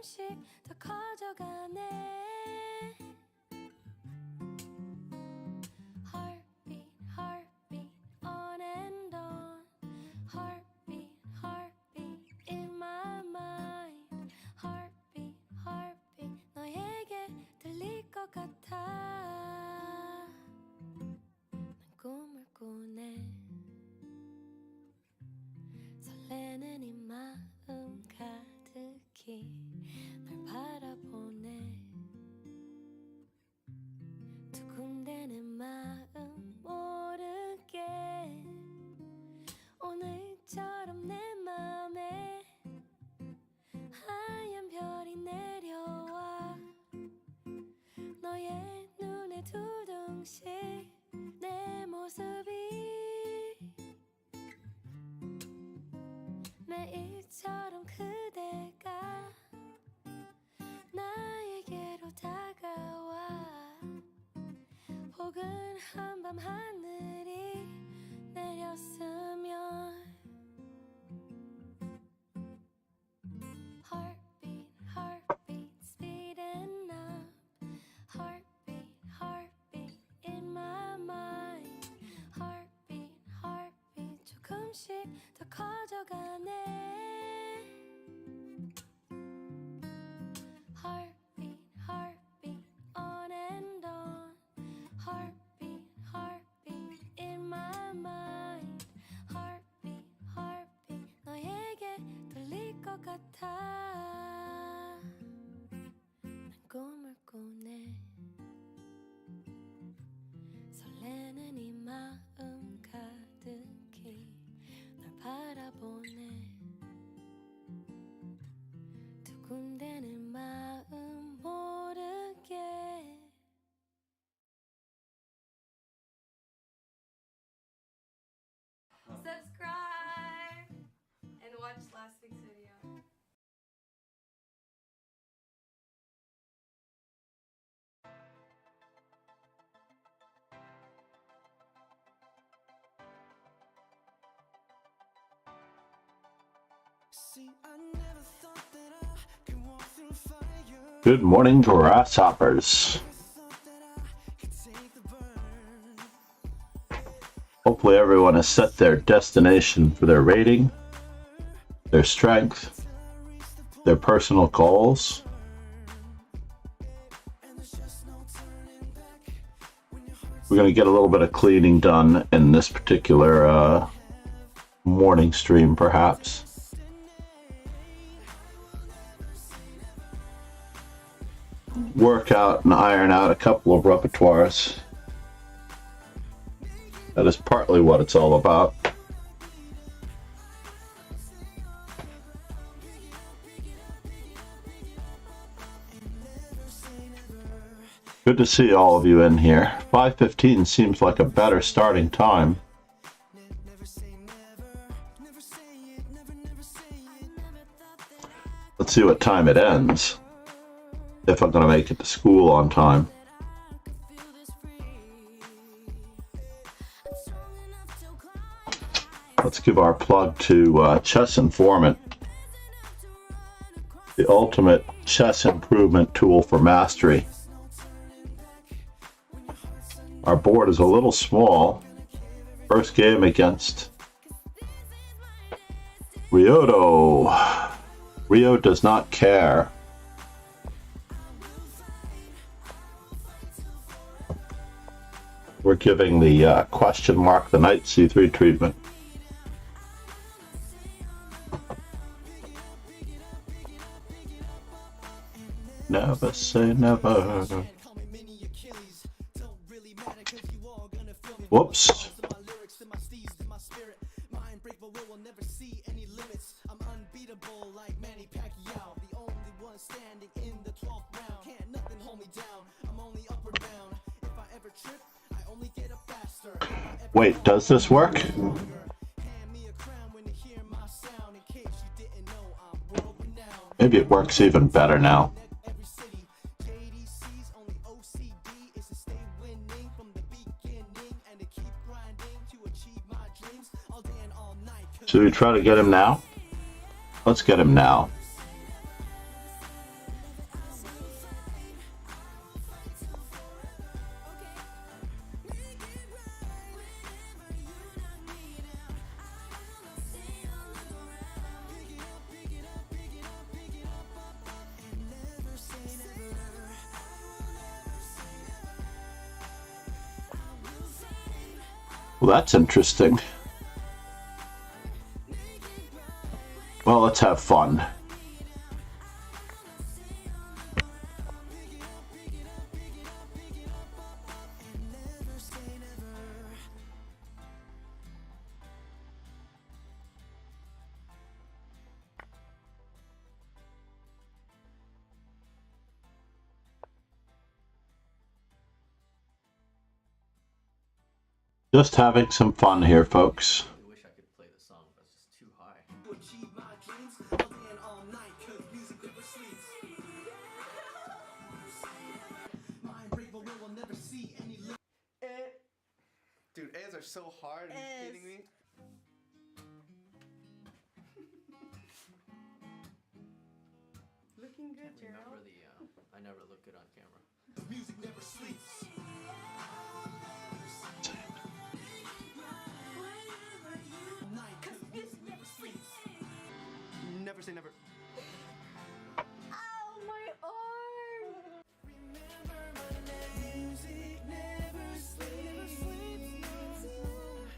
조금씩 더 커져가네. Heartbeat, heartbeat, on and on. Heartbeat, heartbeat, in my mind. Heartbeat, heartbeat, 너에게 들릴 것 같아. 난 꿈을 꾸네. 설레는 이 마음 가득히 널 바라보네. 두근대는 마음 모르게 오늘처럼 내 맘에 하얀 별이 내려와. 너의 눈에 두둥실 내 모습이 매일처럼 그대가 나에게로 다가와. 포근한 밤 하늘이 내렸으면. Heartbeat, heartbeat, speeding up. Heartbeat, heartbeat, in my mind. Heartbeat, heartbeat, 조금씩 더 커져가네. Heartbeat, heartbeat, on and on. Heartbeat, heartbeat, in my mind. Heartbeat, heartbeat, 너에게 들릴 것 같아. 난 꿈을 꾸네. 설레는 이 마음 가득히 널 바라보네. 두근대는 마음 모르게. Subscribe and watch last week's video. Good morning, grasshoppers. Hopefully everyone has set their destination for their rating, their strength, their personal goals. We're going to get a little bit of cleaning done in this particular morning stream, perhaps. Work out and iron out a couple of repertoires. That is partly what it's all about. Good to see all of you in here. 5:15 seems like a better starting time. Let's see what time it ends, if I'm going to make it to school on time. Let's give our plug to Chess Informant, the ultimate chess improvement tool for mastery. Our board is a little small. First game against Ryoto. Rio does not care. We're giving the question mark the knight c3 treatment. Never say never. Whoops. Wait, does this work? Maybe it works even better now. Should we try to get him now? Let's get him now. Well, that's interesting. Well, let's have fun. Just having some fun here, folks. I wish I could play the song, but it's just too high. Dude, A's are so hard. Are you kidding me? Looking good, Gerald. I never look good on camera. Music never sleeps. Never say never. Ow, my arm! Remember my name. Music never sleeps.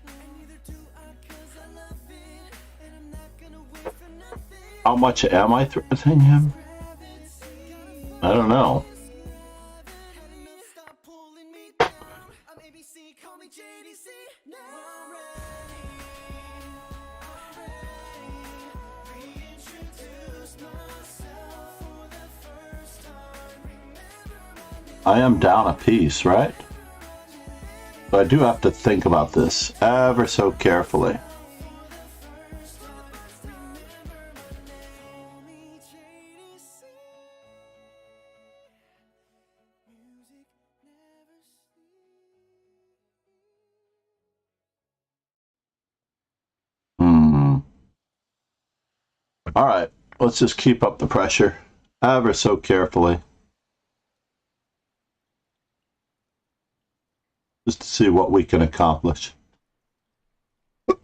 And neither do I, 'cause I love it. And I'm not gonna wait for nothing. How much am I threatening him? I don't know. Stop pulling me down. I'm ABC, call me JDC. No, I'm ready. Reintroduce myself for the first time. Remember my name. I am down a piece, right? But I do have to think about this ever so carefully. Call me JDC. Music never All right, let's just keep up the pressure ever so carefully. Just to see what we can accomplish. When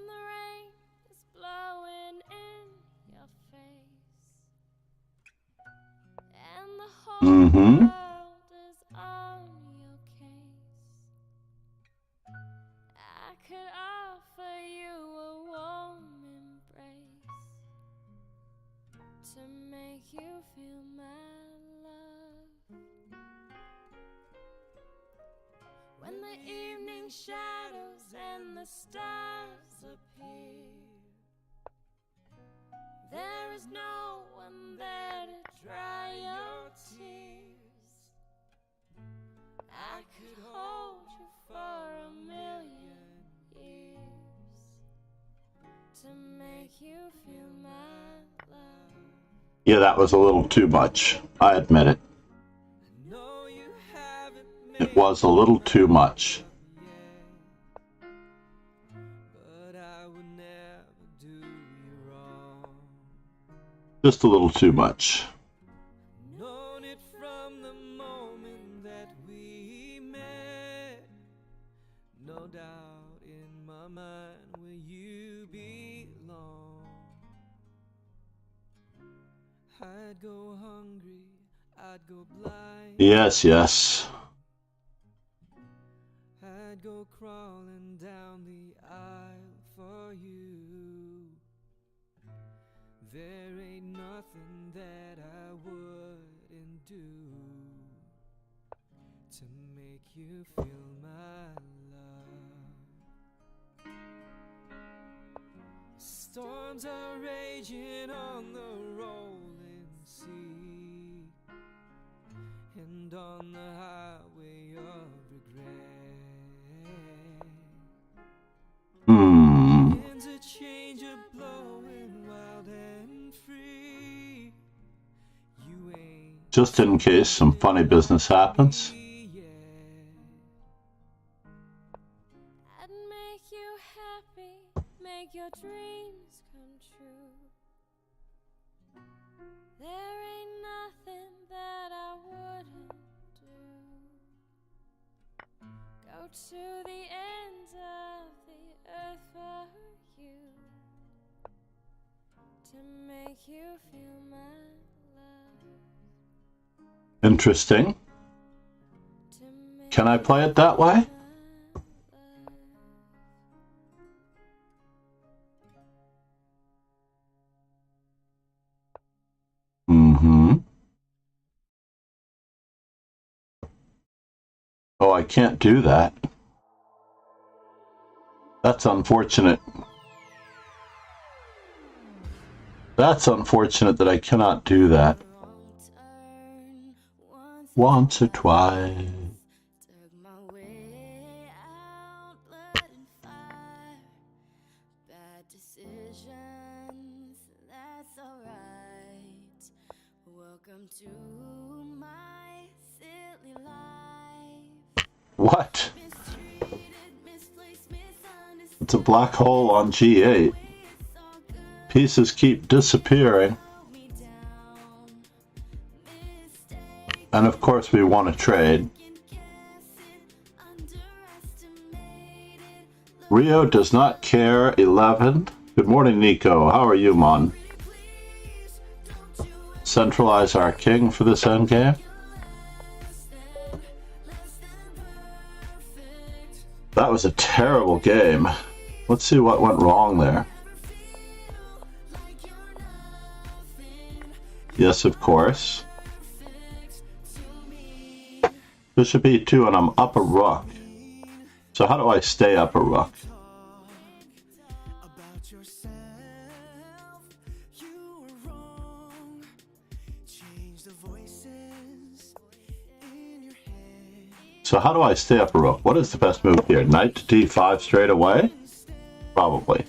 the rain is blowing in your face and the whole world is on your case, I could offer you a warm embrace to make you feel my love. When the evening shadows and the stars appear, there is no one there to dry your tears. I could hold you for a million years to make you feel my love. Yeah, that was a little too much. I admit it. know you haven't It was a little too much. yet, but I would never do you wrong. Just a little too much. Known it from the moment that we met. No doubt in my mind where you belong. I'd go hungry, I'd go blind, Yes, yes. I'd go crawling down the aisle for you. There ain't nothing that I wouldn't do to make you feel my love. Storms are raging on the rolling sea and on the highway of regret. Winds of change are blowing wild and free. You ain't Just in case some funny business happens. free yet. I'd make you happy, make your dreams come true. There ain't nothing that I wouldn't do. Go to the ends of the earth for you to make you feel my love. Interesting. To make Can I play it that way? Mm-hmm. Oh, I can't do that. That's unfortunate. That's unfortunate that I cannot do that. Once or twice. Welcome to my silly life. What? It's a black hole on G8. Pieces keep disappearing. And of course we want to trade. Rio does not care. 11. Good morning, Nico. How are you, Mon? Centralize our king for this endgame. That was a terrible game. Let's see what went wrong there. Yes, of course. Bishop e2 and I'm up a rook. So how do I stay up a rook? So how do I stay up a rook? What is the best move here? Knight to d5 straight away? Probably.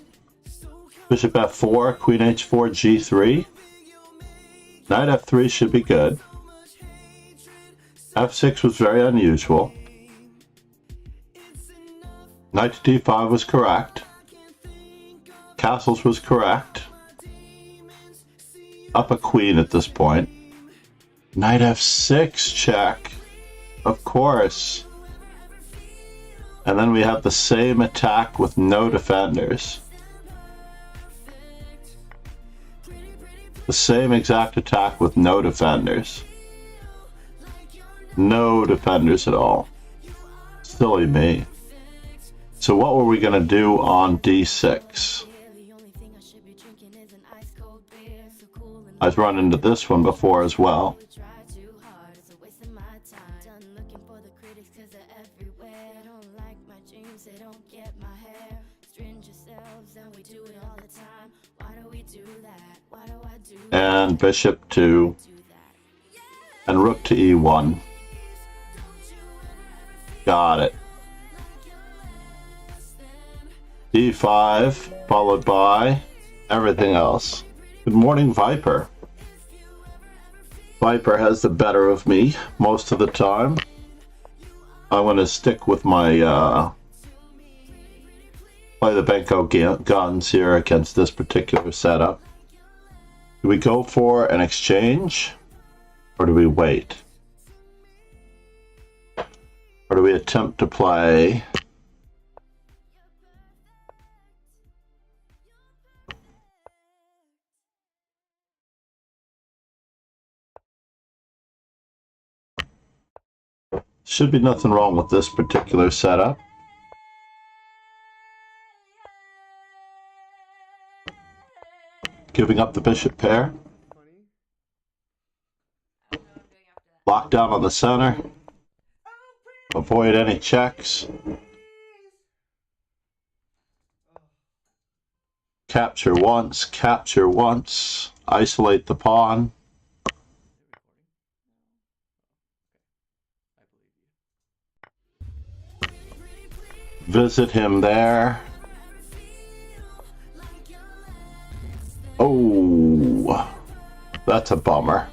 Bishop f4, queen h4, g3. Knight f3 should be good. f6 was very unusual. Knight to d5 was correct. Castles was correct. Up a queen at this point. Knight f6 check. Of course. And then we have the same attack with no defenders. The same exact attack with no defenders. No defenders at all. Silly me. So what were we going to do on d6? I've run into this one before as well. And bishop to, and rook to e1. Got it. d5 followed by everything else. Good morning, Viper. Viper has the better of me most of the time. I'm going to stick with my play the Benko guns here against this particular setup. Do we go for an exchange, or do we wait? Or do we attempt to play? Should be nothing wrong with this particular setup. Giving up the bishop pair. Lock down on the center. Avoid any checks. Capture once, capture once. Isolate the pawn. Visit him there. Oh, that's a bummer.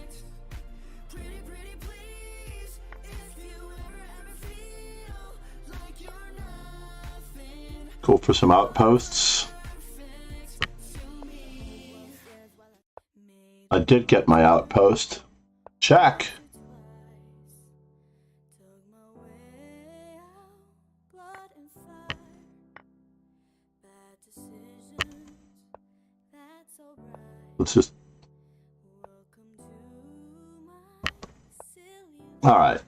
Go for some outposts. I did get my outpost. Check. Let's just... All right.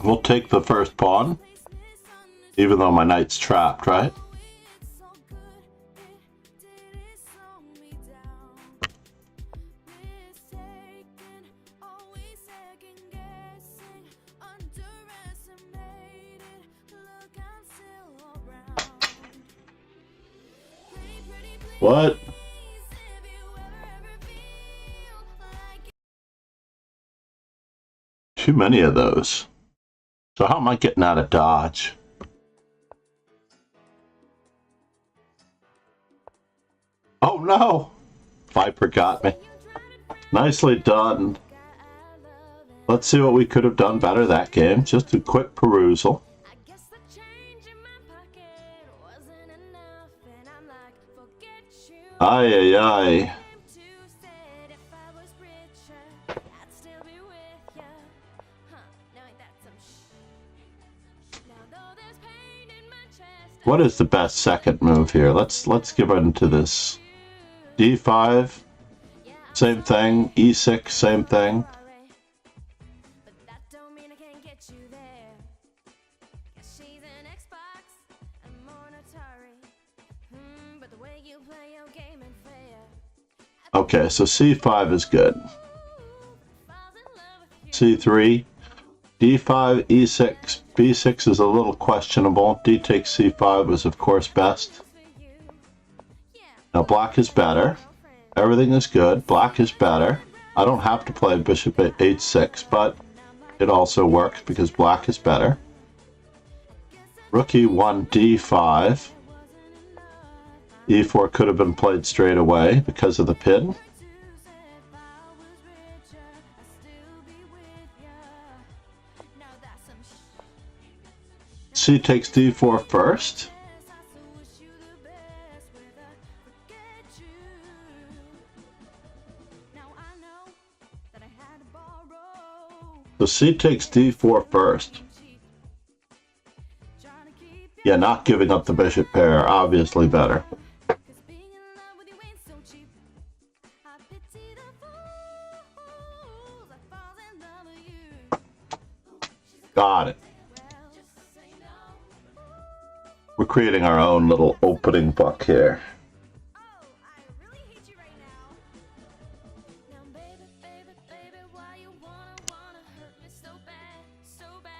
We'll take the first pawn, even though my knight's trapped, right? What? Too many of those. So how am I getting out of dodge? Oh no! Viper got me. Nicely done. Let's see what we could have done better that game. Just a quick perusal. Ay, ay, ay. What is the best second move here? Let's give into this. D5, same thing. E6, same thing. Okay, so C5 is good. C3, D5, E6, B6 is a little questionable. D takes C5 was of course best. Now black is better. Everything is good. Black is better. I don't have to play bishop at H6, but it also works because black is better. Rook E1, D5. E4 could have been played straight away because of the pin. C takes D4 first. So C takes D4 first. Yeah, not giving up the bishop pair, obviously better. Got it. We're creating our own little opening book here.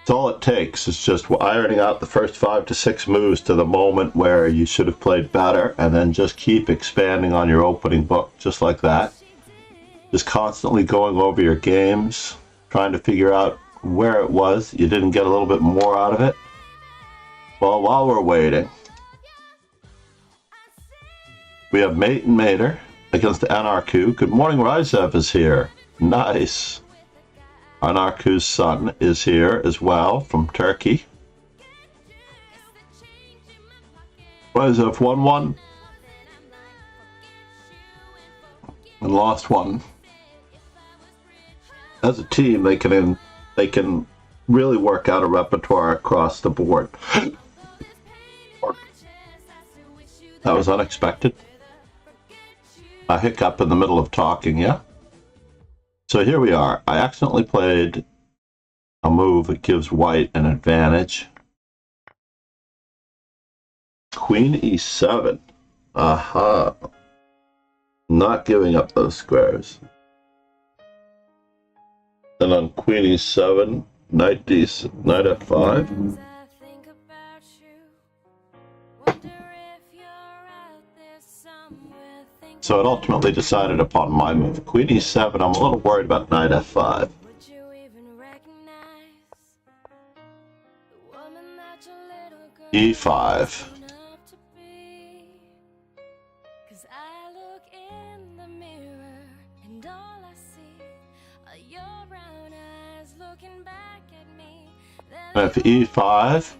It's all it takes. It's just ironing out the first 5 to 6 moves to the moment where you should have played better, and then just keep expanding on your opening book, just like that. Just constantly going over your games, trying to figure out where it was you didn't get a little bit more out of it. Well, while we're waiting, we have Mate and Mater against Anarku. Good morning, Rizev is here. Nice. Anarku's son is here as well from Turkey. Rizev won one and lost one. As a team, they can really work out a repertoire across the board. That was unexpected. A hiccup in the middle of talking, yeah? So here we are. I accidentally played a move that gives white an advantage. Queen E7. Aha. Not giving up those squares. And on Queen E7, Knight F5. So it ultimately decided upon my move. Queen E7, I'm a little worried about Knight F5. E5. If E5.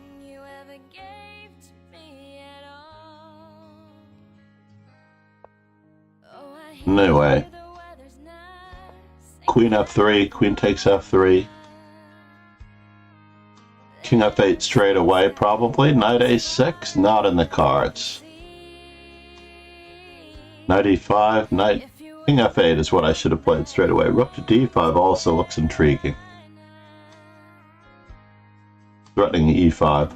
No way. Queen F3, Queen takes F3. King F8 straight away, probably. Knight A6, not in the cards. Knight E5, Knight... King F8 is what I should have played straight away. Rook to D5 also looks intriguing. Threatening e5.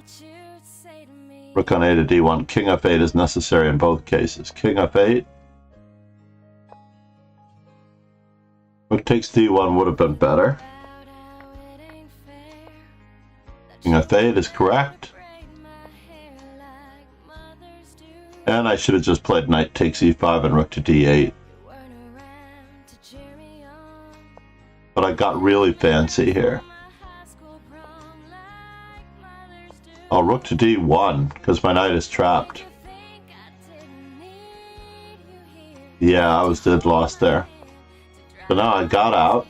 what you'd say to me. Rook on a to d1. King f8 is necessary in both cases. King f8. Rook takes d1 would have been better. About how it ain't fair that King f8 is correct. braid my hair like mothers do. And I should have just played knight takes e5 and rook to d8. You weren't around to cheer me on. But I got really fancy here. My high school prom like mothers do. Oh, rook to d1 because my knight is trapped. You think I didn't need you here? Yeah, I was dead lost there. So now I got out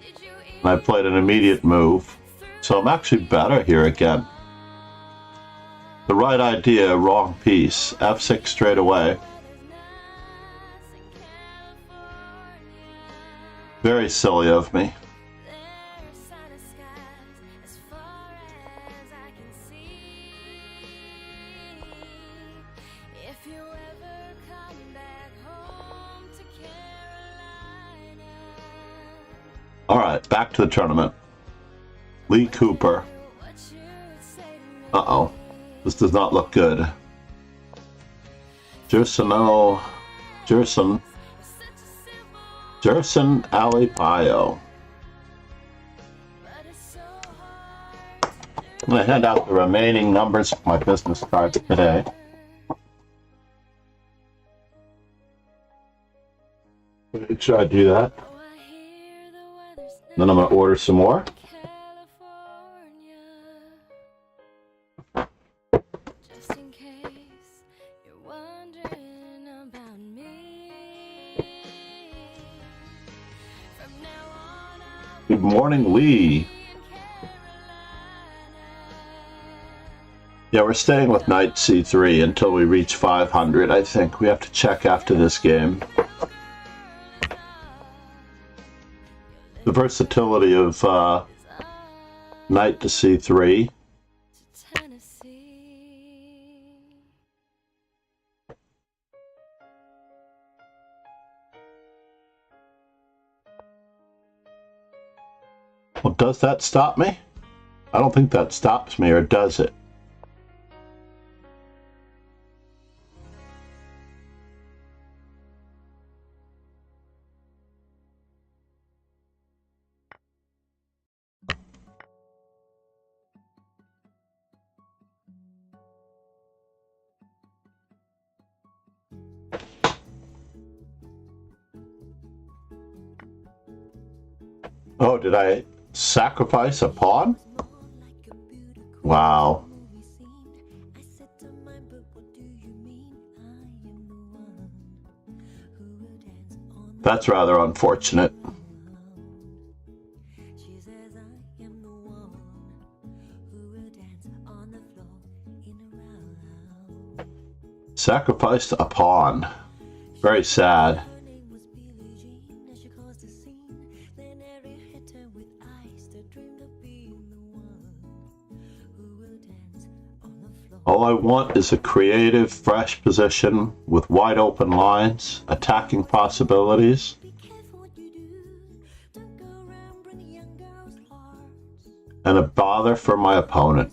Did you and I played an immediate move. So I'm actually better here again. The right idea, wrong piece. f6 straight away. Very silly of me. Alright, back to the tournament. Lee Cooper. Uh-oh. This does not look good. Jerson Alipayo. I'm going to hand out the remaining numbers of my business cards today. Make sure I do that. Then I'm going to order some more. Just in case you're wondering about me. From now on, I'll Good morning, Lee. be in Carolina. Yeah, we're staying with knight c3 until we reach 500, I think. We have to check after this game. The versatility of knight to c3. Tennessee. Well, does that stop me? I don't think that stops me, or does it? Oh, did I sacrifice a pawn? Wow. That's rather unfortunate. Sacrificed a pawn. Very sad. All I want is a creative, fresh position with wide open lines, attacking possibilities, and a bother for my opponent.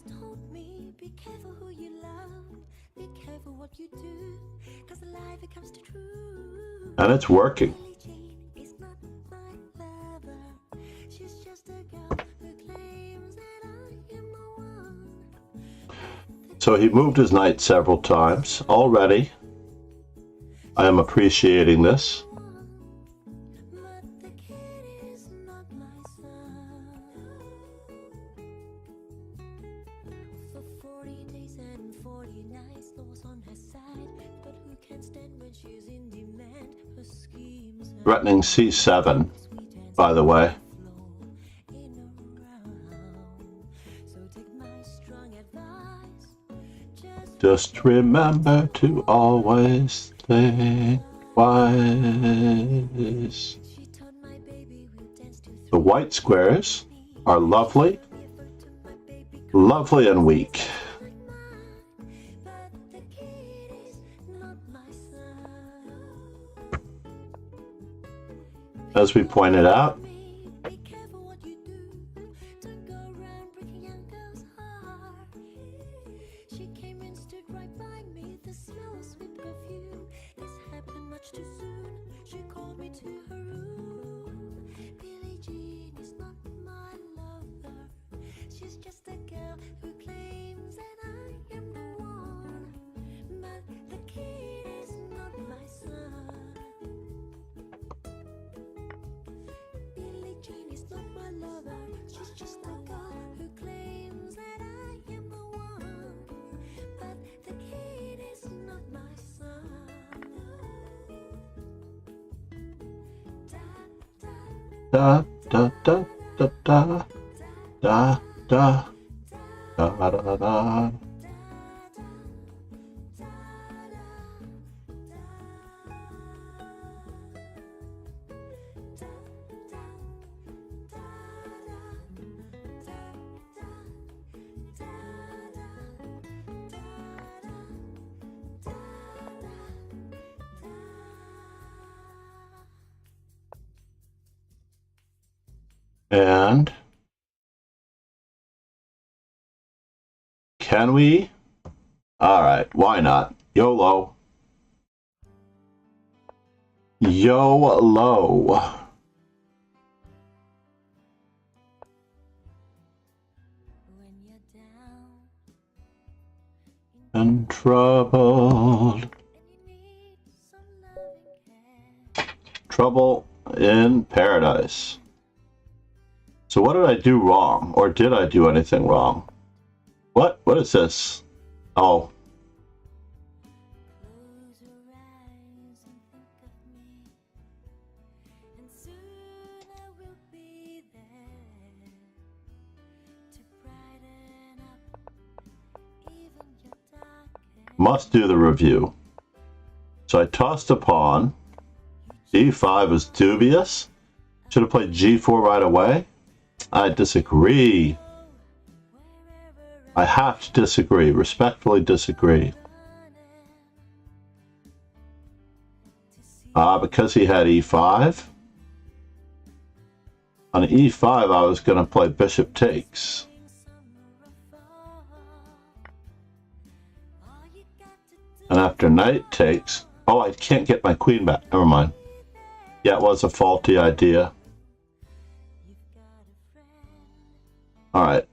And it's working. So he moved his knight several times already. I am appreciating this. Threatening c7, by the way. Just remember to always think twice. The white squares are lovely, lovely and weak. As we pointed out, Da da da da da da da da da da. And can we? All right, why not? YOLO. YOLO. And troubled. Trouble in paradise. So what did I do wrong? Or did I do anything wrong? What? What is this? Oh. Must do the review. So I tossed a pawn. D5 was dubious. Should have played G4 right away. I disagree. I have to disagree. Respectfully disagree. Because he had E5. On E5, I was going to play bishop takes. And after knight takes... Oh, I can't get my queen back. Never mind. Yeah, it was a faulty idea. Alright.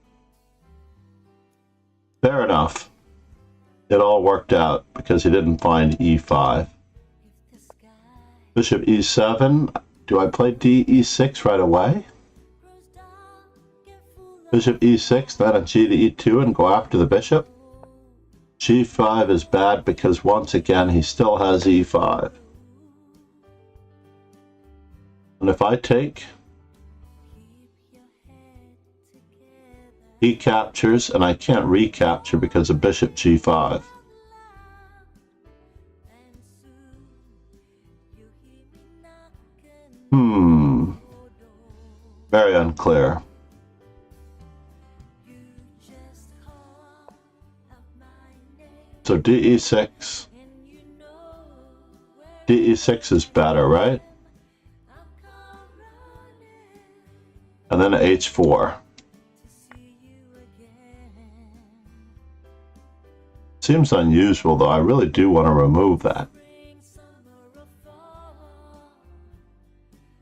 Fair enough. It all worked out because he didn't find E5. Bishop E7. Do I play DE6 right away? Bishop E6, then a G to E2 and go after the bishop? G5 is bad because once again he still has E5. And if I take, he captures and I can't recapture because of bishop G5. Very unclear. So DE6. DE6 is better, right? And then H4. Seems unusual though. I really do want to remove that.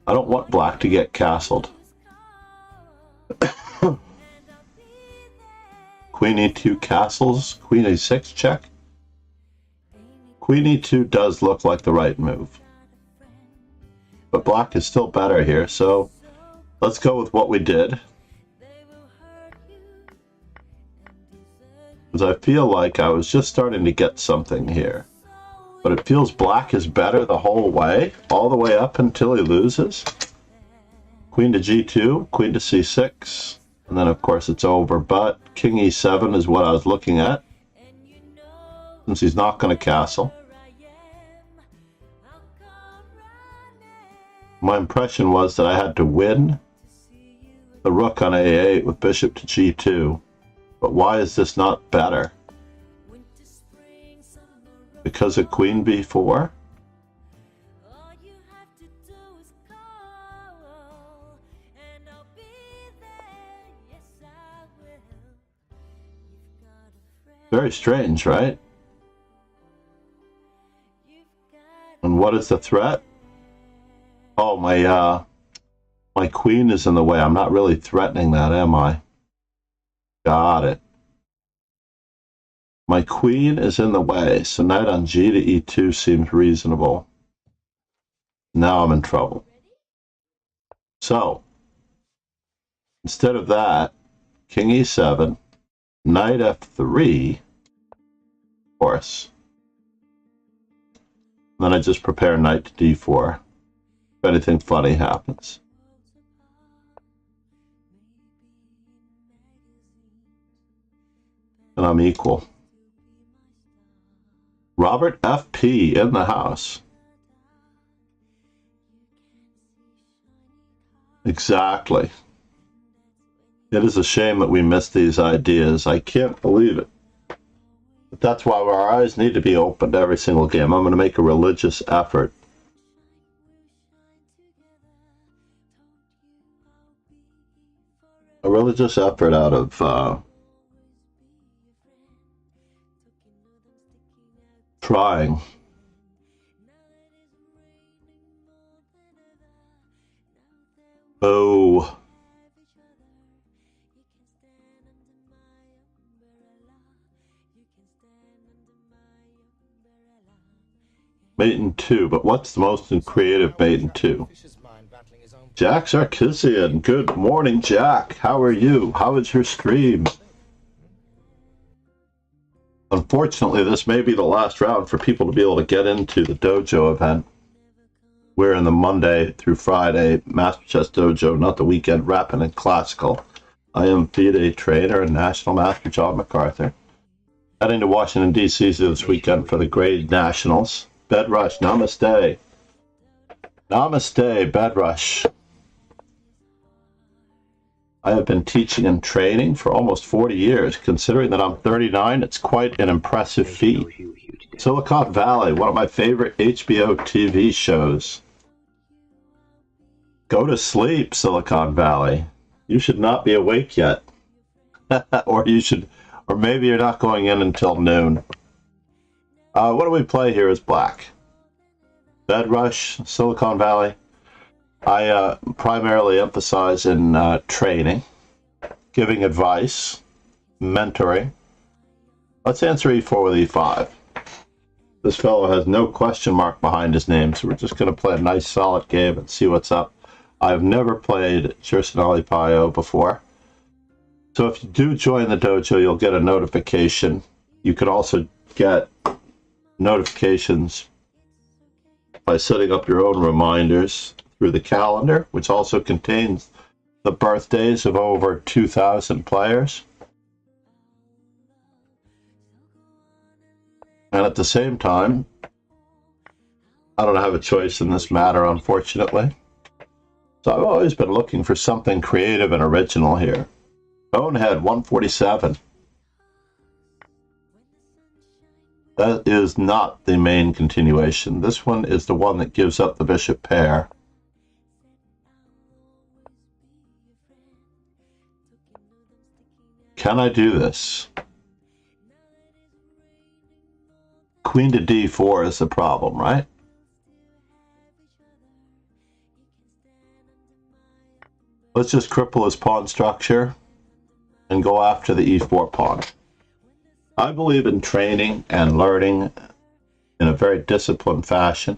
I don't want black to get castled. Queen E2 castles. Queen A6 check. Queen E2 does look like the right move. But black is still better here, so let's go with what we did. Because I feel like I was just starting to get something here. But it feels black is better the whole way, all the way up until he loses. Queen to G2, queen to C6, and then of course it's over. But King E7 is what I was looking at, since he's not going to castle. My impression was that I had to win the rook on A8 with bishop to G2. But why is this not better? Because of queen B4? Very strange, right? And what is the threat? Oh, my queen is in the way. I'm not really threatening that, am I? Got it. My queen is in the way, so knight on G to E2 seems reasonable. Now I'm in trouble. So, instead of that, King E7, knight F3, of course. Then I just prepare knight to D4 if anything funny happens. and I'm equal. Robert F.P. in the house. Exactly. It is a shame that we miss these ideas. I can't believe it. But that's why our eyes need to be opened every single game. I'm going to make a religious effort. A religious effort out of trying. Oh. Mate in 2, but what's the most creative mate in 2? Jack Sarkisian. Good morning, Jack. How are you? How was your stream? Unfortunately, this may be the last round for people to be able to get into the dojo event. We're in the Monday through Friday Master Chess Dojo, not the weekend rapping and classical. I am FIDE trainer and National Master John MacArthur. Heading to Washington, D.C. this weekend for the grade nationals. Bed Rush, namaste. Namaste, Bed Rush. I have been teaching and training for almost 40 years. Considering that I'm 39, it's quite an impressive feat. Silicon Valley, one of my favorite HBO TV shows. Go to sleep, Silicon Valley. You should not be awake yet. or maybe you're not going in until noon. What do we play here is black. Bed Rush, Silicon Valley. I primarily emphasize in training, giving advice, mentoring. Let's answer e4 with e5. This fellow has no question mark behind his name, so we're just going to play a nice solid game and see what's up. I've never played Chersinali Pio before. So if you do join the dojo, you'll get a notification. You could also get notifications by setting up your own reminders through the calendar, which also contains the birthdays of over 2,000 players. And at the same time, I don't have a choice in this matter, unfortunately. So I've always been looking for something creative and original here. Bonehead 147. That is not the main continuation. This one is the one that gives up the bishop pair. Can I do this? Queen to d4 is the problem, right? Let's just cripple his pawn structure and go after the e4 pawn. I believe in training and learning in a very disciplined fashion.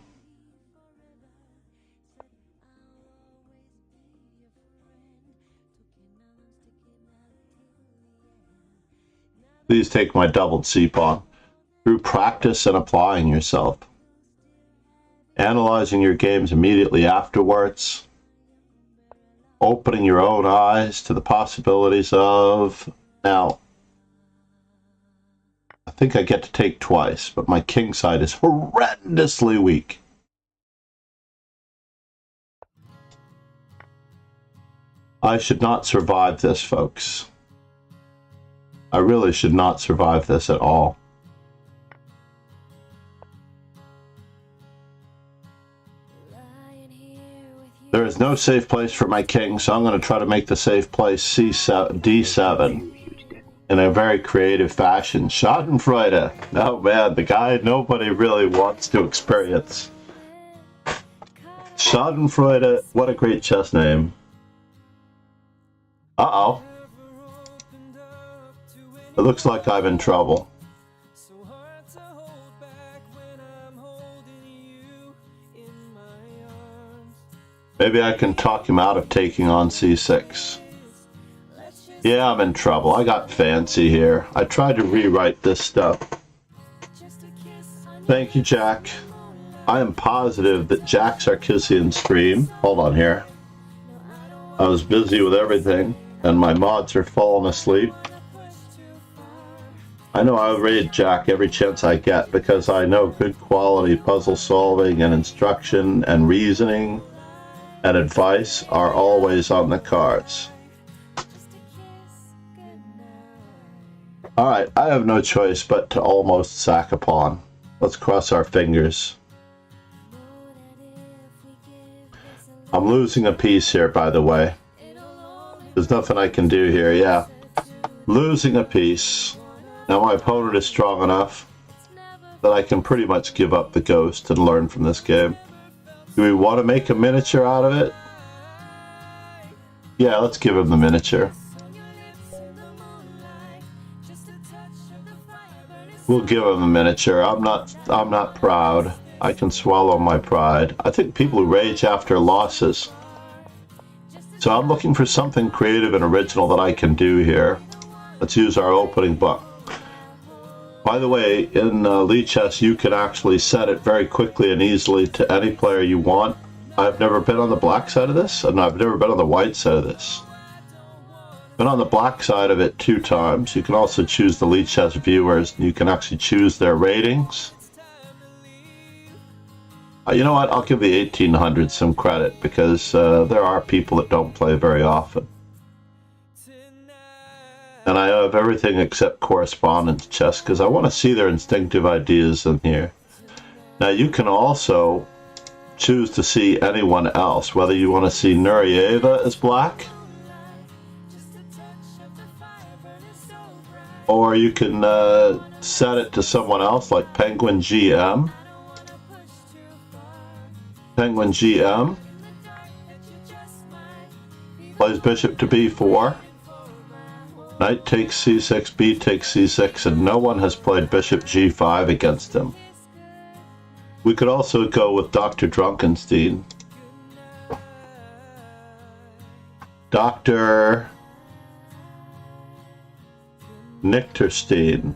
Please take my doubled c-pawn. Through practice and applying yourself. Analyzing your games immediately afterwards. Opening your own eyes to the possibilities of... Now, I think I get to take twice, but my king side is horrendously weak. I should not survive this, folks. I really should not survive this at all. There is no safe place for my king, so I'm going to try to make the safe place C7, D7 in a very creative fashion. Schadenfreude. Oh man, the guy nobody really wants to experience. Schadenfreude, what a great chess name. Uh-oh. It looks like I'm in trouble. Maybe I can talk him out of taking on c6. Yeah, I'm in trouble. I got fancy here. I tried to rewrite this stuff. Thank you, Jack. I am positive that Jack Sarkisian's stream... Hold on here. I was busy with everything, and my mods are falling asleep. I know I'll raid Jack every chance I get because I know good quality puzzle solving and instruction and reasoning and advice are always on the cards. Alright, I have no choice but to almost sack a pawn. Let's cross our fingers. I'm losing a piece here, by the way. There's nothing I can do here, yeah. Losing a piece. Now my opponent is strong enough that I can pretty much give up the ghost and learn from this game. Do we want to make a miniature out of it? Yeah, let's give him the miniature. We'll give him the miniature. I'm not proud. I can swallow my pride. I think people who rage after losses. So I'm looking for something creative and original that I can do here. Let's use our opening book. By the way, in Lead Chess, you can actually set it very quickly and easily to any player you want. I've never been on the black side of this, and I've never been on the white side of this. Been on the black side of it 2 times. You can also choose the Lead Chess viewers. You can actually choose their ratings. You know what? I'll give the 1800s some credit because there are people that don't play very often. And I have everything except correspondence chess because I want to see their instinctive ideas in here. Now you can also choose to see anyone else, whether you want to see Nureyev as black, or you can set it to someone else like Penguin GM. Penguin GM plays bishop to b4. Knight takes c6, b takes c6, and no one has played bishop g5 against him. We could also go with Dr. Drunkenstein. Dr. Nichterstein.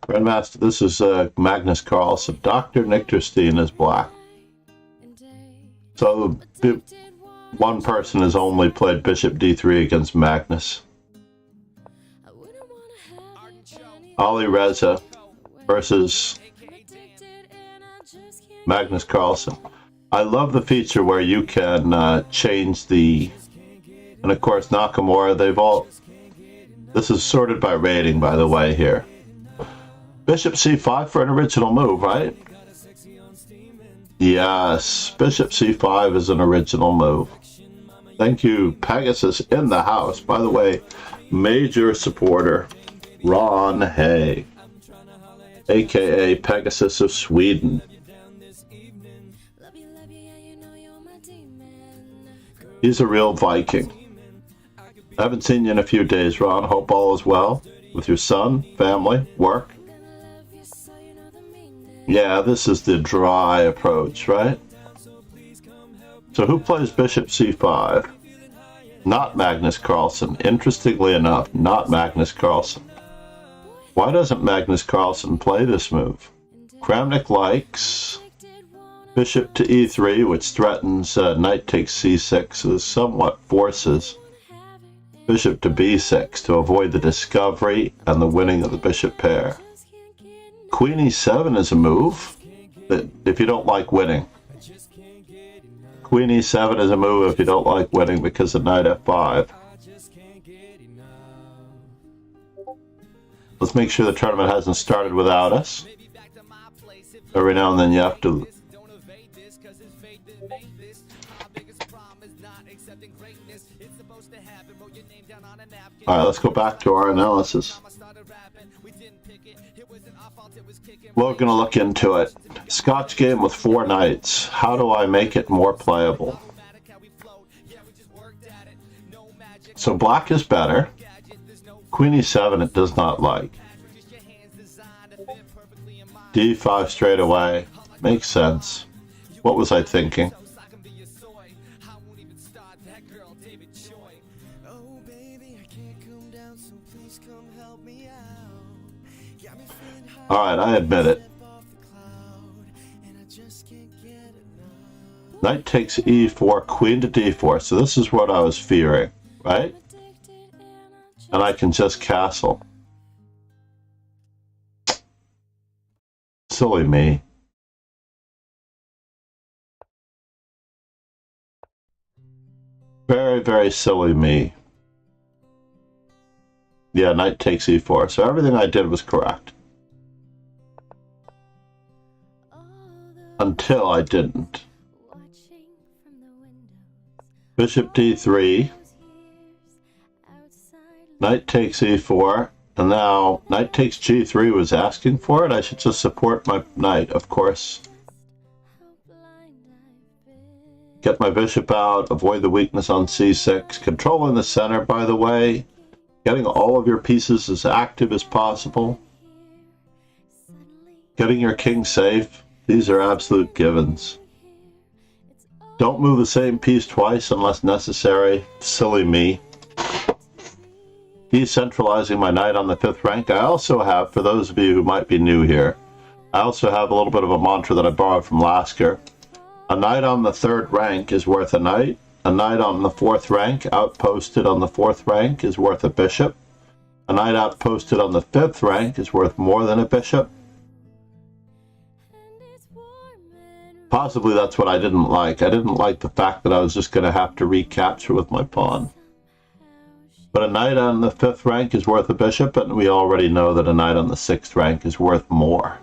Grandmaster, this is Magnus Carlsen. Dr. Nichterstein is black. So one person has only played bishop d3 against Magnus. Ali Reza versus Magnus Carlsen. I love the feature where you can change the... And of course Nakamura, they've all... This is sorted by rating, by the way, here. Bishop c5 for an original move, right? Yes, Bishop c5 is an original move. Thank you, Pegasus in the house. By the way, major supporter, Ron Hay, aka Pegasus of Sweden. He's a real Viking. I haven't seen you in a few days, Ron. Hope all is well with your son, family, work. Yeah, this is the dry approach, right? So who plays bishop c5? Not Magnus Carlsen. Interestingly enough, not Magnus Carlsen. Why doesn't Magnus Carlsen play this move? Kramnik likes bishop to e3, which threatens knight takes c6, so somewhat forces bishop to b6 to avoid the discovery and the winning of the bishop pair. Queen e7 is a move that if you don't like winning. Queen e7 is a move if you don't like winning because of knight f5. Let's make sure the tournament hasn't started without us. Every now and then you have to... Alright, let's go back to our analysis. We're going to look into it. Scotch game with 4 knights. How do I make it more playable? So black is better. Queen e7 it does not like. d5 straight away. Makes sense. What was I thinking? Alright, I admit it. Knight takes e4, queen to d4. So this is what I was fearing, right? And I can just castle. Silly me. Very, very silly me. Yeah, knight takes e4. So everything I did was correct. Until I didn't. Bishop d3. Knight takes e4. And now knight takes g3 was asking for it. I should just support my knight, of course. Get my bishop out, avoid the weakness on c6. Controlling the center, by the way. Getting all of your pieces as active as possible. Getting your king safe. These are absolute givens. Don't move the same piece twice unless necessary. Silly me. Decentralizing my knight on the 5th rank. I also have, for those of you who might be new here, I also have a little bit of a mantra that I borrowed from Lasker. A knight on the 3rd rank is worth a knight. A knight on the 4th rank, outposted on the 4th rank, is worth a bishop. A knight outposted on the 5th rank is worth more than a bishop. Possibly that's what I didn't like. I didn't like the fact that I was just going to have to recapture with my pawn. But a knight on the 5th rank is worth a bishop, and we already know that a knight on the 6th rank is worth more.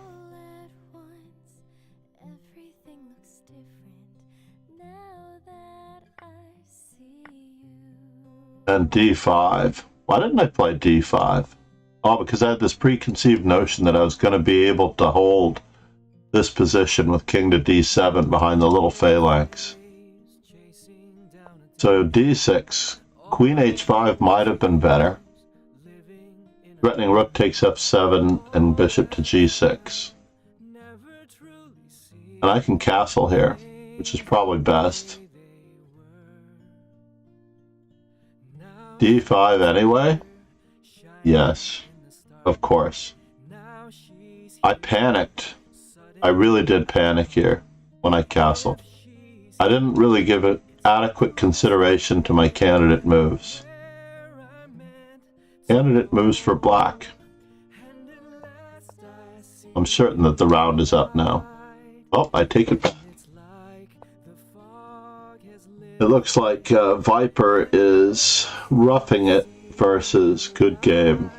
And d5. Why didn't I play d5? Oh, because I had this preconceived notion that I was going to be able to hold this position with king to d7 behind the little phalanx. So d6. Queen h5 might have been better. Threatening rook takes f7 and bishop to g6. And I can castle here, which is probably best. d5 anyway? Yes, of course. I panicked. I really did panic here when I castled. I didn't really give it adequate consideration to my candidate moves. Candidate moves for black. I'm certain that the round is up now. Oh, I take it back. It looks like Viper is roughing it versus good game.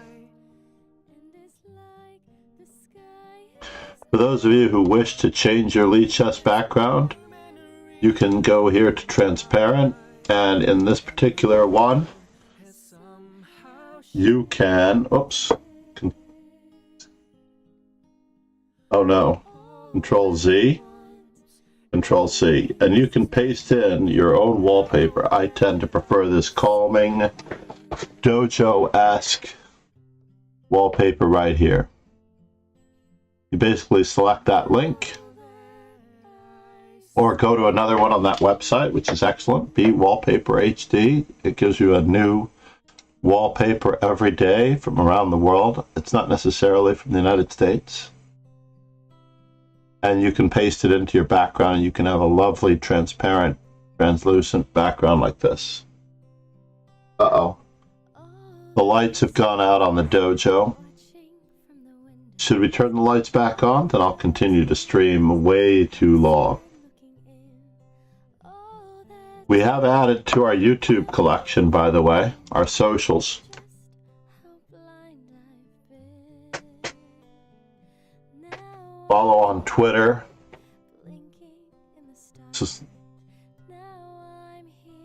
For those of you who wish to change your Lee chess background, you can go here to transparent, and in this particular one, you can, oops, oh no, Control Z, Control C, and you can paste in your own wallpaper. I tend to prefer this calming, dojo-esque wallpaper right here. You basically select that link, or go to another one on that website, which is excellent, Be Wallpaper HD. It gives you a new wallpaper every day from around the world. It's not necessarily from the United States. And you can paste it into your background, and you can have a lovely, transparent, translucent background like this. Uh-oh. The lights have gone out on the dojo. Should we turn the lights back on? Then I'll continue to stream way too long. We have added to our YouTube collection, by the way, our socials. Follow on Twitter,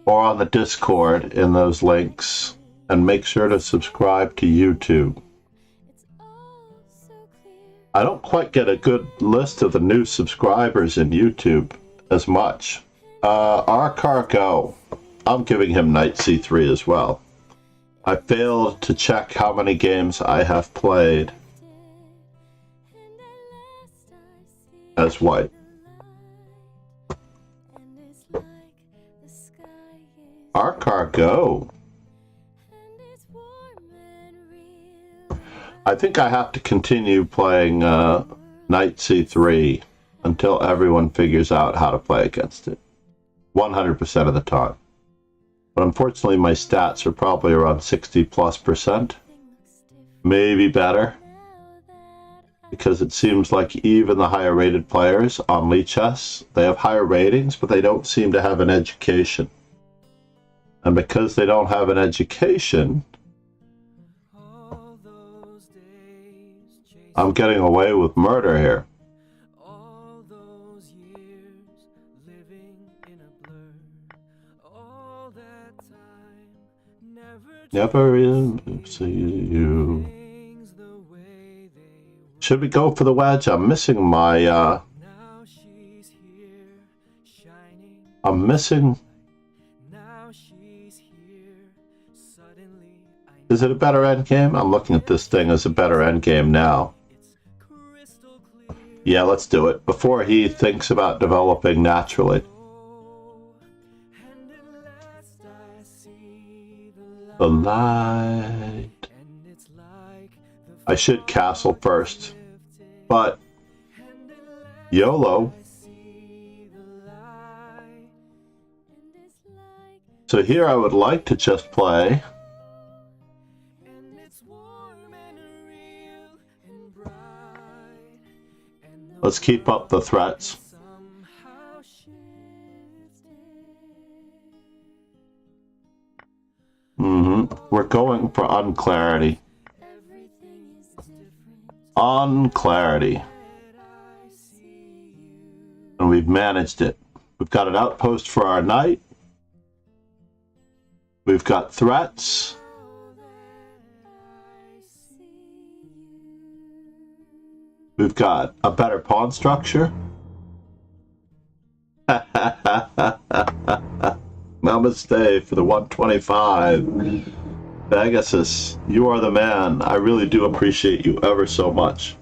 or on the Discord in those links, and make sure to subscribe to YouTube. I don't quite get a good list of the new subscribers in YouTube as much. Arcar, I'm giving him knight c3 as well. I failed to check how many games I have played as white. Arcar, I think I have to continue playing knight c3 until everyone figures out how to play against it. 100% of the time. But unfortunately, my stats are probably around 60+%. Maybe better. Because it seems like even the higher rated players on Lichess, they have higher ratings, but they don't seem to have an education. And because they don't have an education, I'm getting away with murder here. All those years living in a blur. All that time Never even see you. things the way they were. Should we go for the wedge? I'm missing my, Now she's here shining. I'm missing. Now she's here suddenly. Is it a better endgame? I'm looking at this thing as a better endgame now. It's crystal clear. Yeah, let's do it. Before he thinks about developing naturally. And at last I see The light. and it's like the I should castle first. But YOLO. see the light. So here I would like to just play. And it's warm and real and bright. And the Let's keep up the threats. somehow shifted. We're going for unclarity. Everything is different. Unclarity. I see you. And we've managed it. We've got an outpost for our knight. We've got threats. We've got a better pawn structure. Namaste for the 125. Pegasus, you are the man. I really do appreciate you ever so much.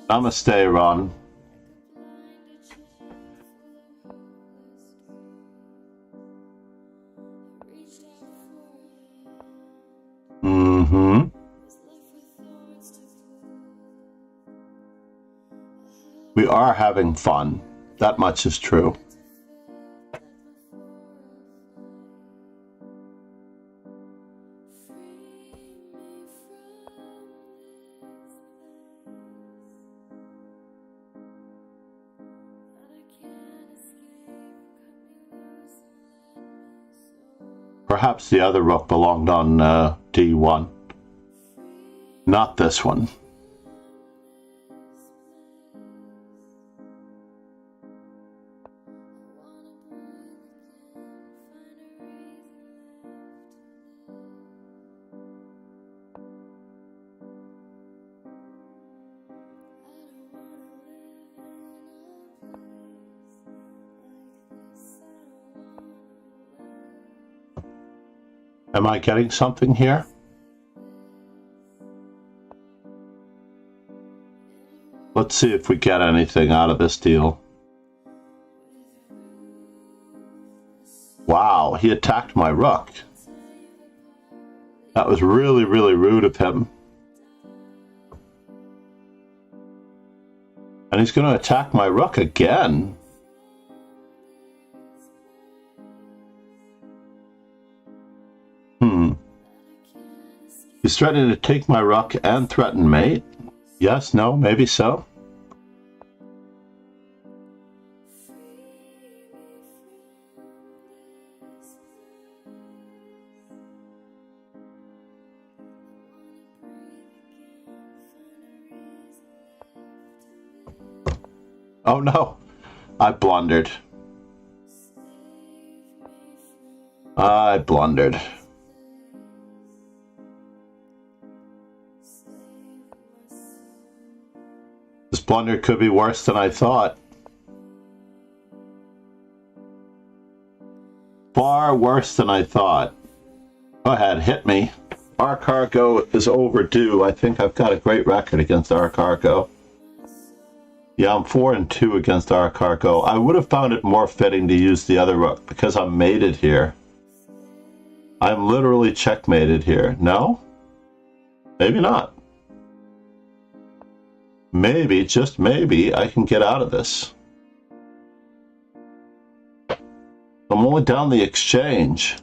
Namaste, Ron. We are having fun. That much is true. Perhaps the other rook belonged on D1. Not this one. Am I getting something here? Let's see if we get anything out of this deal. Wow, he attacked my rook. That was really, really rude of him. And he's going to attack my rook again. He's threatening to take my rook and threaten mate. Yes, no, maybe so. Oh no, I blundered. I blundered. This blunder could be worse than I thought. Far worse than I thought. Go ahead, hit me. Our cargo is overdue. I think I've got a great record against our cargo. Yeah, I'm 4 and 2 against our cargo. I would have found it more fitting to use the other rook because I'm mated here. I'm literally checkmated here. No? Maybe not. Maybe, just maybe, I can get out of this. I'm only down the exchange.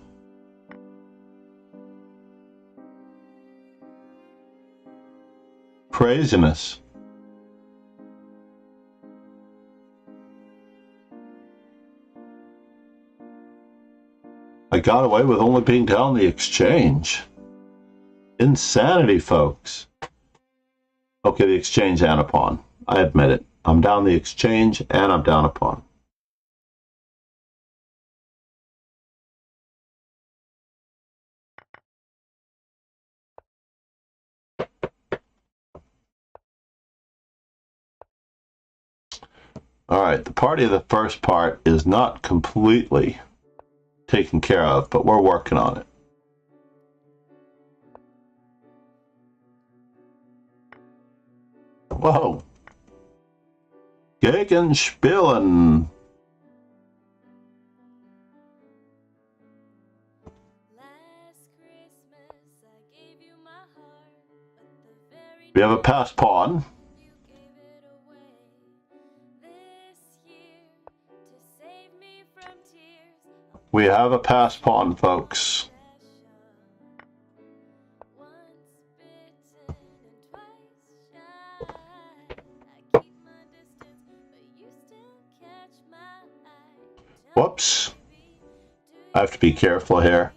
Craziness. I got away with only being down the exchange. Insanity, folks. Okay, the exchange and a pawn. I admit it. I'm down the exchange and I'm down a pawn. All right, the party of the first part is not completely taken care of, but we're working on it. Whoa. Gegenspielen. We have a passed pawn. We have a passed pawn, folks. Whoops. I have to be careful here.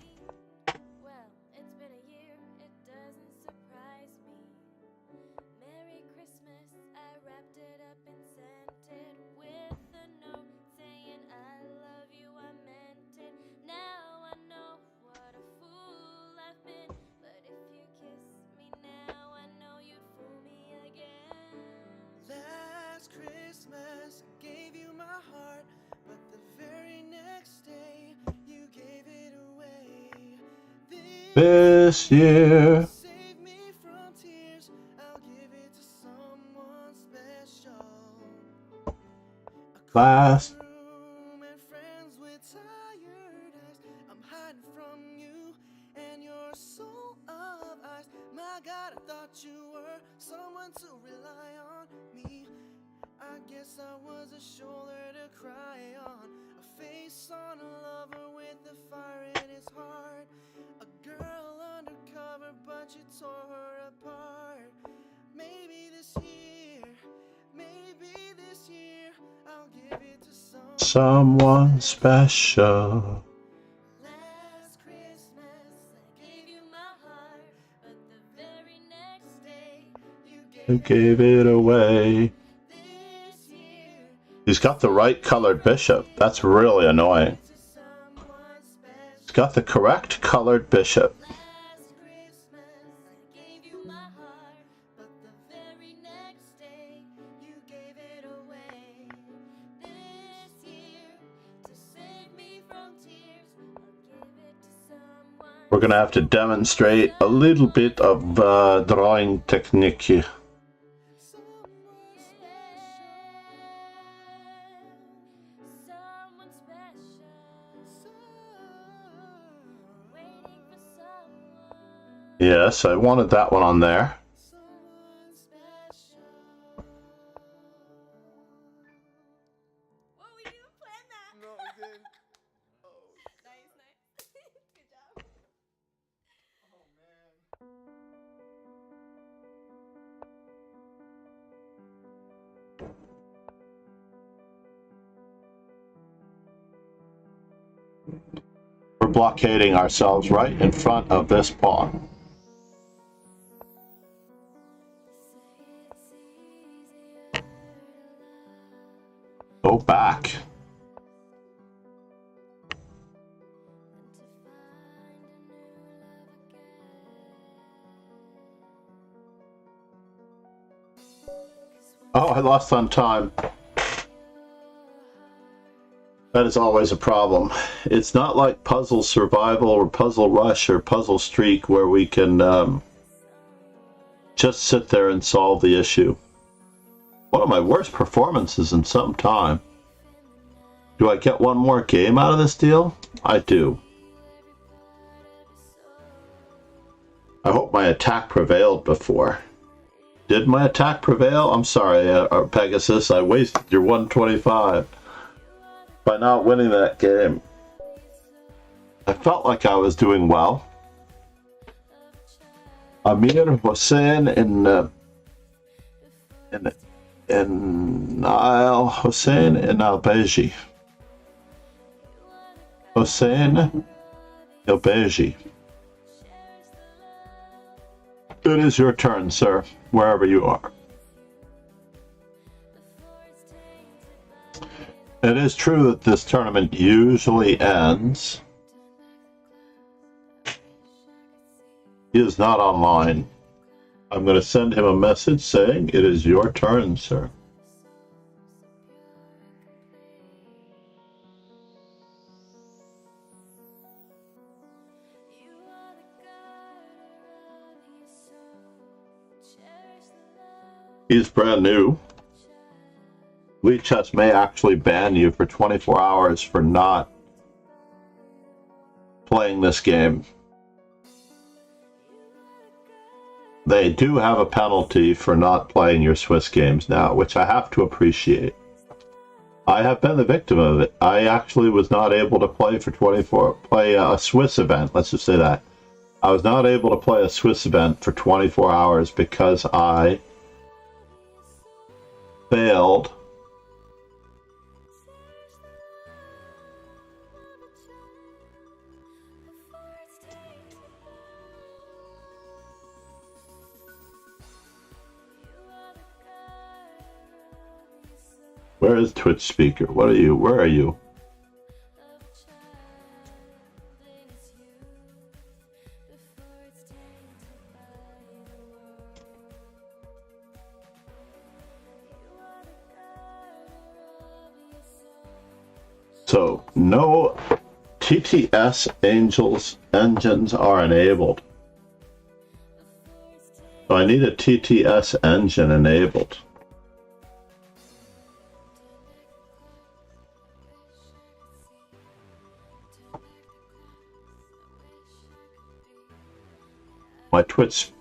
This year. Save me from tears. I'll give it to someone special. Last. Room and friends with tired eyes. I'm hiding from you and your soul of ice. My God, I thought you were someone to rely on me. I guess I was a shoulder to cry on, a face on a lover with the fire in his heart. A girl undercover, but you tore her apart. Maybe this year, I'll give it to Someone special. Last Christmas, I gave you my heart, but the very next day, Who gave it away? this year, He's got the right colored bishop. That's really annoying. to someone special. He's got the correct colored bishop. Last Christmas, I gave you my heart, but the very next day, you gave it away. This year, to save me from tears, I'll give it to someone. We're gonna have to demonstrate a little bit of drawing technique. Someone special. Waiting for someone. Yes, I wanted that one on there. Someone special. Whoa, we didn't plan that. No, we didn't. Oh, Nice, nice. Good job. oh man. We're blockading ourselves right in front of this pawn. Go back. Oh, I lost on time. That is always a problem. It's not like Puzzle Survival or Puzzle Rush or Puzzle Streak where we can just sit there and solve the issue. One of my worst performances in some time. Do I get one more game out of this deal? I do. I hope my attack prevailed before. Did my attack prevail? I'm sorry, Pegasus. I wasted your 125 by not winning that game. I felt like I was doing well. Amir Hossein in Nile Hossein in Albeji. Hossein Albeji. It is your turn, sir, wherever you are. It is true that this tournament usually ends. He is not online. I'm going to send him a message saying, it is your turn, sir. He's brand new. Lichess may actually ban you for 24 hours for not playing this game. They do have a penalty for not playing your Swiss games now, which I have to appreciate. I have been the victim of it. I actually was not able to play a Swiss event, let's just say that. I was not able to play a Swiss event for 24 hours because I failed Where is Twitch speaker? What are you? Where are you? So, no TTS engines are enabled. So I need a TTS engine enabled.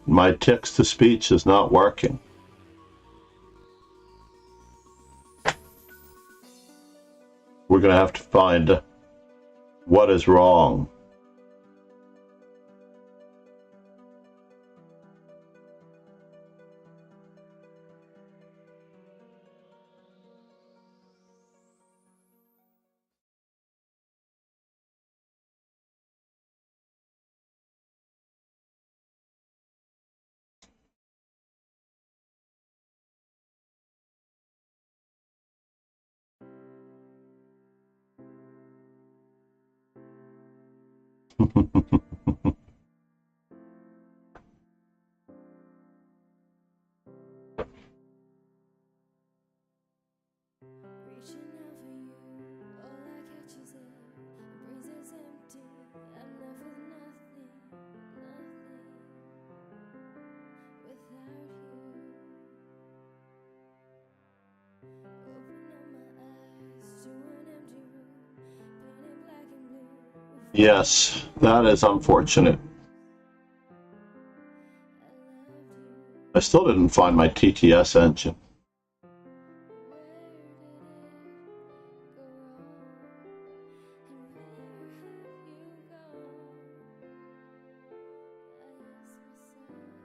My text-to-speech is not working. We're going to have to find what is wrong. Yes, that is unfortunate. I still didn't find my TTS engine.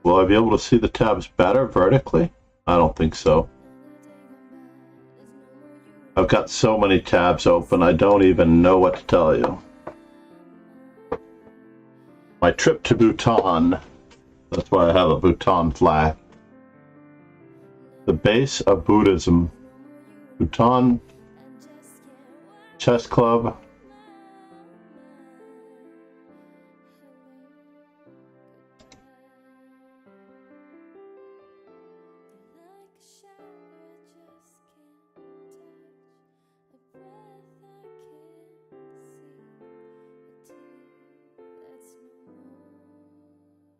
Will I be able to see the tabs better vertically? I don't think so. I've got so many tabs open, I don't even know what to tell you. My trip to Bhutan, that's why I have a Bhutan flag. The base of Buddhism, Bhutan Chess Club.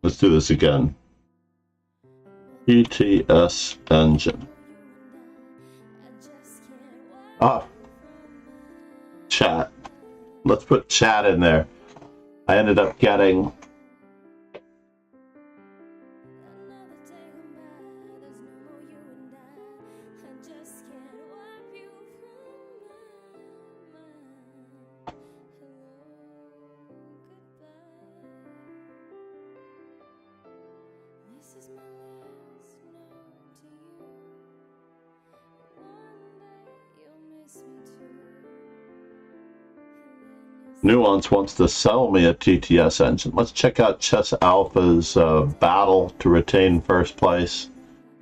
Let's do this again. TTS engine. Ah, chat. Let's put chat in there. I ended up getting Nuance wants to sell me a TTS engine. Let's check out Chess Alpha's battle to retain first place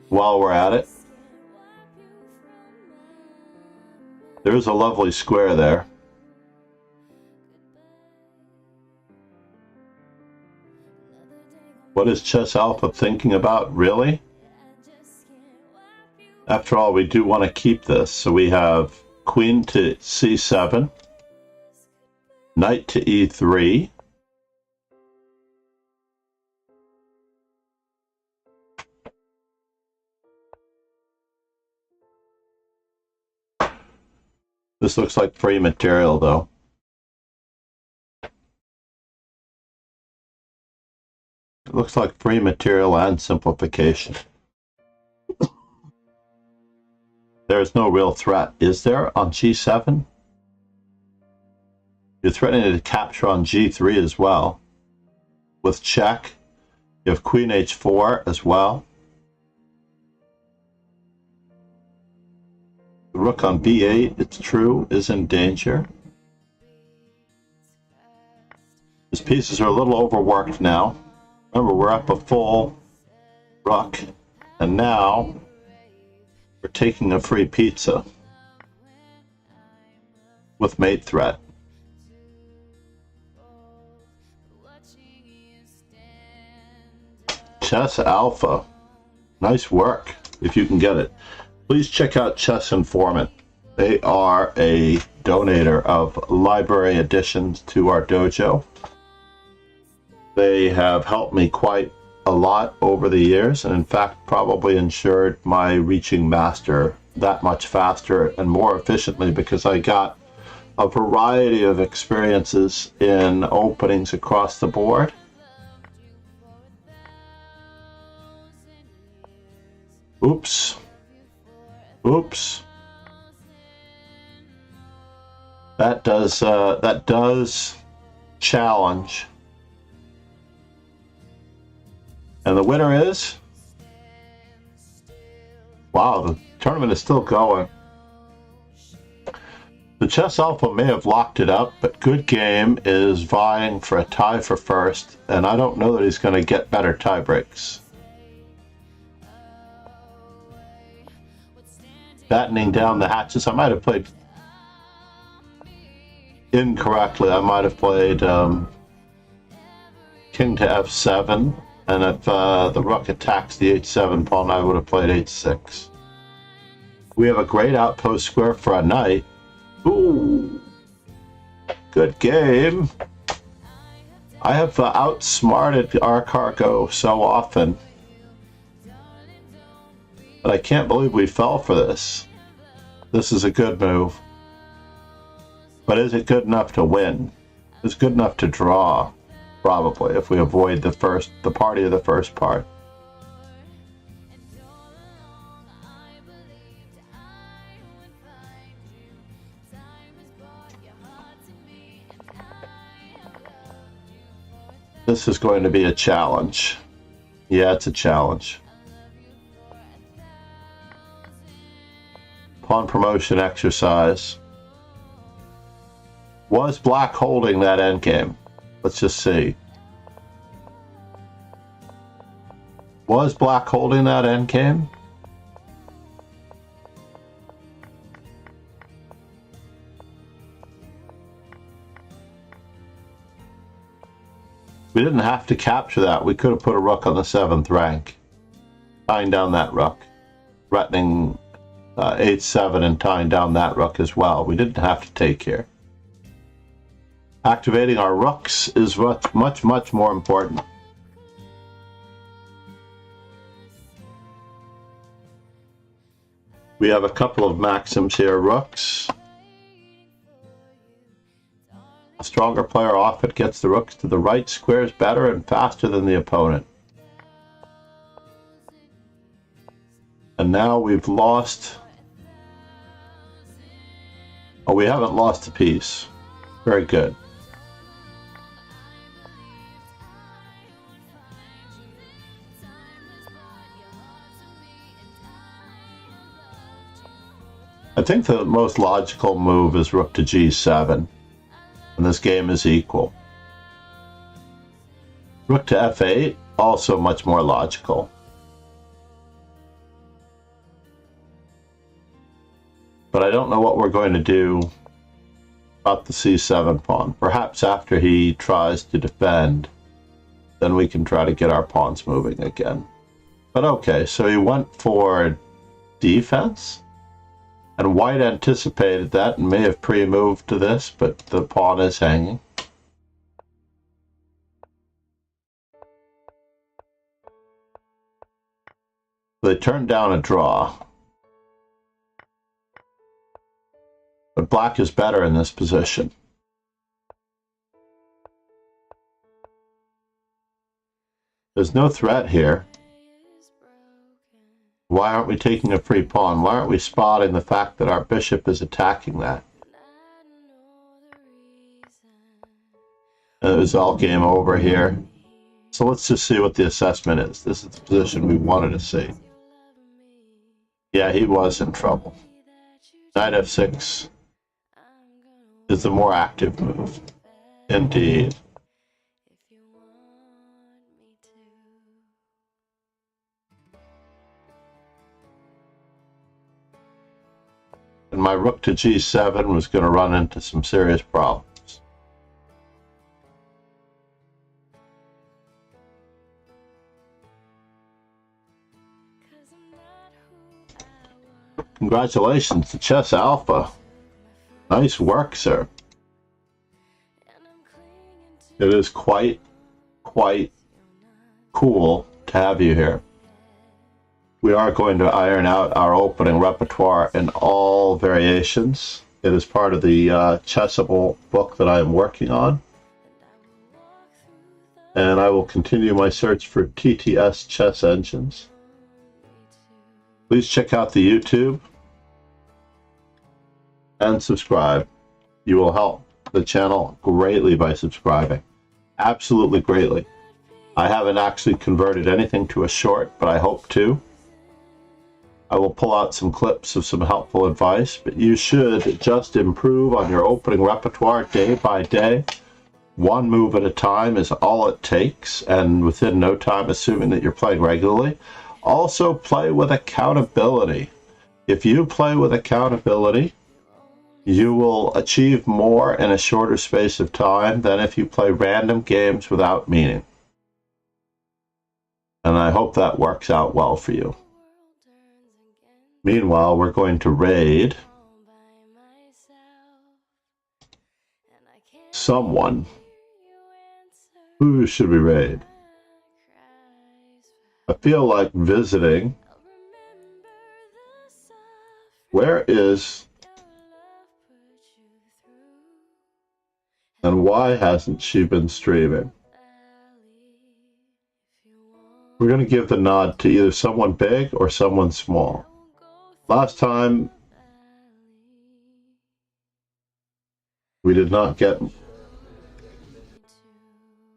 while we're at it. There's a lovely square there. What is Chess Alpha thinking about, really? After all, we do want to keep this, so we have queen to c7, knight to e3, this looks like free material, though. It looks like free material and simplification. There's no real threat, is there, on g7? You're threatening to capture on g3 as well. With check, you have queen h4 as well. The rook on b8, it's true, is in danger. His pieces are a little overworked now. Remember, we're up a full rook, and now we're taking a free pizza with mate threat. Chess Alpha, nice work if you can get it. Please check out Chess Informant. They are a donator of library editions to our dojo. They have helped me quite a lot over the years, and in fact probably ensured my reaching master that much faster and more efficiently, because I got a variety of experiences in openings across the board. Oops. Oops. That does challenge. And the winner is... Wow, the tournament is still going. The Chess Alpha may have locked it up, but Good Game is vying for a tie for first, and I don't know that he's going to get better tie breaks. Battening down the hatches. I might have played incorrectly. I might have played king to f7. And if the rook attacks the h7 pawn, I would have played h6. We have a great outpost square for a knight. Ooh, good game. I have outsmarted our cargo so often, but I can't believe we fell for this. This is a good move. But is it good enough to win? It's good enough to draw. Probably, if we avoid the party of the first part. This is going to be a challenge. Yeah, it's a challenge. Pawn promotion exercise. Was black holding that endgame? Let's just see. Was black holding that endgame? We didn't have to capture that. We could have put a rook on the 7th rank, tying down that rook, threatening h7 and tying down that rook as well. We didn't have to take here. Activating our rooks is much more important. We have a couple of maxims here. Rooks. A stronger player often gets the rooks to the right squares better and faster than the opponent. And now we've lost... Oh, we haven't lost a piece. Very good. I think the most logical move is rook to g7, and this game is equal. Rook to f8, also much more logical. But I don't know what we're going to do about the c7 pawn. Perhaps after he tries to defend, then we can try to get our pawns moving again. But okay, so he went for defense? And white anticipated that and may have pre-moved to this, but the pawn is hanging. They turned down a draw. But black is better in this position. There's no threat here. Why aren't we taking a free pawn? Why aren't we spotting the fact that our bishop is attacking that? And it was all game over here. So let's just see what the assessment is. This is the position we wanted to see. Yeah, he was in trouble. Knight f6 is the more active move. Indeed. And my rook to g7 was going to run into some serious problems. Congratulations to Chess Alpha. Nice work, sir. It is quite cool to have you here. We are going to iron out our opening repertoire in all variations. It is part of the Chessable book that I am working on. And I will continue my search for TTS chess engines. Please check out the YouTube and subscribe. You will help the channel greatly by subscribing. Absolutely greatly. I haven't actually converted anything to a short, but I hope to. I will pull out some clips of some helpful advice, but you should just improve on your opening repertoire day by day. One move at a time is all it takes, and within no time, assuming that you're playing regularly. Also play with accountability. If you play with accountability, you will achieve more in a shorter space of time than if you play random games without meaning. And I hope that works out well for you. Meanwhile, we're going to raid someone. Who should we raid? I feel like visiting. Where is... And why hasn't she been streaming? We're going to give the nod to either someone big or someone small. Last time, we did not get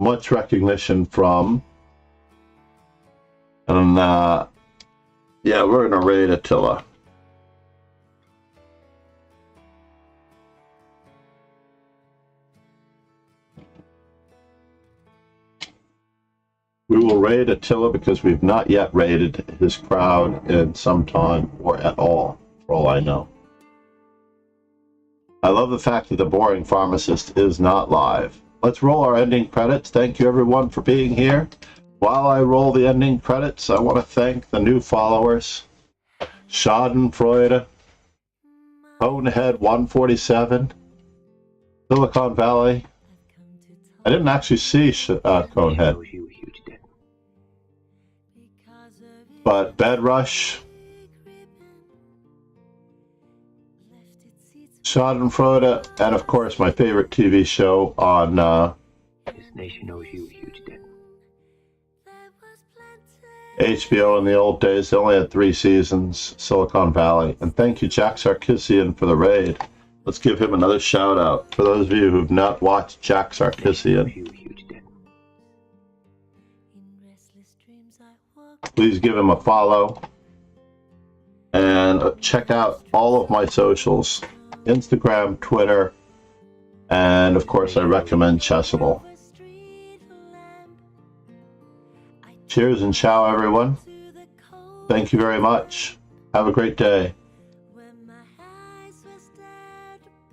much recognition from, and yeah, we're going to raid Attila. We will raid Attila because we've not yet raided his crowd in some time or at all, for all I know. I love the fact that the boring pharmacist is not live. Let's roll our ending credits. Thank you everyone for being here. While I roll the ending credits, I want to thank the new followers. Schadenfreude, Conehead 147, Silicon Valley. I didn't actually see Conehead. But Bedrush, Schadenfreude, and of course my favorite TV show on This nation owes you a huge debt. HBO in the old days. They only had 3 seasons, Silicon Valley. And thank you, Jack Sarkisian, for the raid. Let's give him another shout out. For those of you who've not watched Jack Sarkisian, please give him a follow. And check out all of my socials. Instagram, Twitter, and of course I recommend Chessable. Cheers and ciao everyone. Thank you very much. Have a great day.